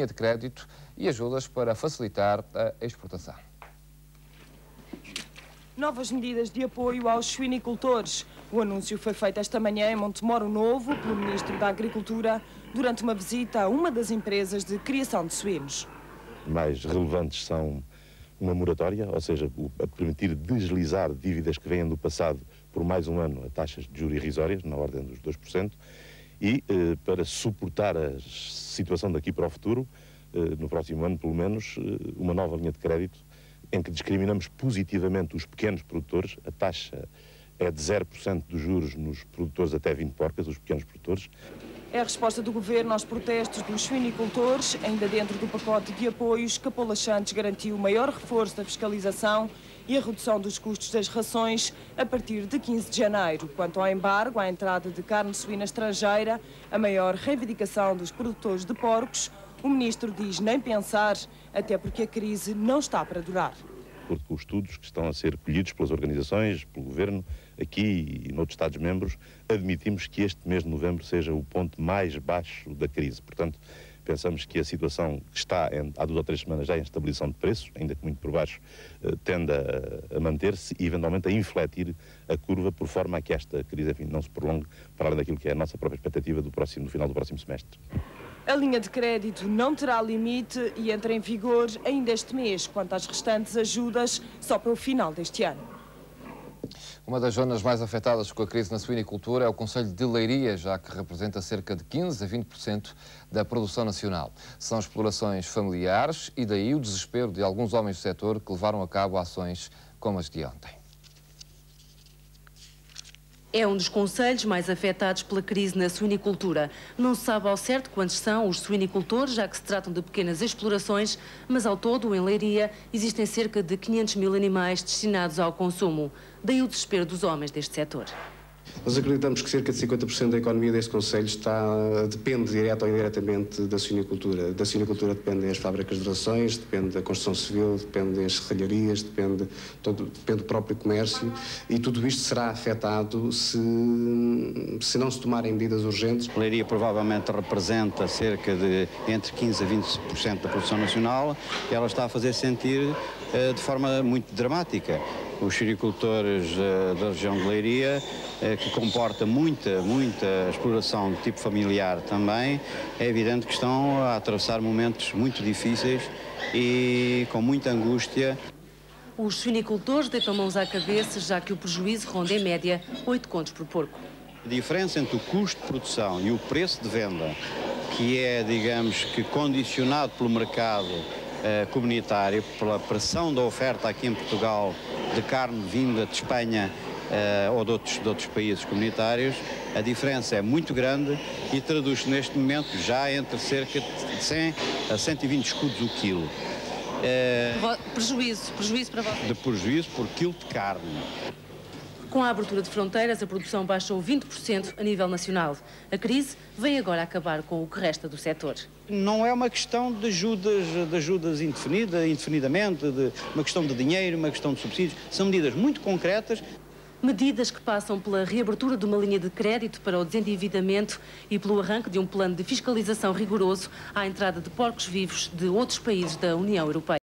de crédito e ajudas para facilitar a exportação. Novas medidas de apoio aos suinicultores. O anúncio foi feito esta manhã em Montemoro Novo pelo Ministro da Agricultura durante uma visita a uma das empresas de criação de suínos. Mais relevantes são uma moratória, ou seja, a permitir deslizar dívidas que vêm do passado por mais um ano a taxas de juros irrisórias, na ordem dos 2%, e para suportar a situação daqui para o futuro, no próximo ano pelo menos, uma nova linha de crédito em que discriminamos positivamente os pequenos produtores. A taxa é de 0% dos juros nos produtores até 20 porcas, os pequenos produtores. É a resposta do Governo aos protestos dos suinicultores. Ainda dentro do pacote de apoios, Capola Santos garantiu o maior reforço da fiscalização e a redução dos custos das rações a partir de 15 de janeiro. Quanto ao embargo à entrada de carne suína estrangeira, a maior reivindicação dos produtores de porcos, o Ministro diz nem pensar, até porque a crise não está para durar. De acordo com os estudos que estão a ser colhidos pelas organizações, pelo Governo, aqui e noutros Estados-membros, admitimos que este mês de novembro seja o ponto mais baixo da crise. Portanto, pensamos que a situação que está há 2 ou 3 semanas já em estabilização de preços, ainda que muito por baixo, tende a manter-se e eventualmente a infletir a curva por forma a que esta crise, enfim, não se prolongue para além daquilo que é a nossa própria expectativa do final do próximo semestre. A linha de crédito não terá limite e entra em vigor ainda este mês, quanto às restantes ajudas, só para o final deste ano. Uma das zonas mais afetadas com a crise na suinicultura é o Concelho de Leiria, já que representa cerca de 15% a 20% da produção nacional. São explorações familiares e daí o desespero de alguns homens do setor que levaram a cabo ações como as de ontem. É um dos concelhos mais afetados pela crise na suinicultura. Não se sabe ao certo quantos são os suinicultores, já que se tratam de pequenas explorações, mas ao todo, em Leiria, existem cerca de 500 mil animais destinados ao consumo. Daí o desespero dos homens deste setor. Nós acreditamos que cerca de 50% da economia deste concelho depende direta ou indiretamente da suinicultura. Da suinicultura dependem as fábricas de rações, depende da construção civil, dependem as serralharias, depende do próprio comércio, e tudo isto será afetado se não se tomarem medidas urgentes. A Leiria provavelmente representa cerca de entre 15% a 20% da produção nacional e ela está a fazer sentir de forma muito dramática. Os suinicultores da região de Leiria, que comporta muita exploração de tipo familiar também, é evidente que estão a atravessar momentos muito difíceis e com muita angústia. Os suinicultores deitam mãos à cabeça, já que o prejuízo ronda em média 8 contos por porco. A diferença entre o custo de produção e o preço de venda, que é, digamos, que condicionado pelo mercado comunitário, pela pressão da oferta aqui em Portugal de carne vinda de Espanha ou de outros países comunitários, a diferença é muito grande e traduz-se neste momento já entre cerca de 100 a 120 escudos o quilo. Prejuízo para vocês? De prejuízo por quilo de carne. Com a abertura de fronteiras, a produção baixou 20% a nível nacional. A crise vem agora acabar com o que resta do setor. Não é uma questão de ajudas indefinidamente, uma questão de dinheiro, uma questão de subsídios. São medidas muito concretas. Medidas que passam pela reabertura de uma linha de crédito para o desendividamento e pelo arranque de um plano de fiscalização rigoroso à entrada de porcos vivos de outros países da União Europeia.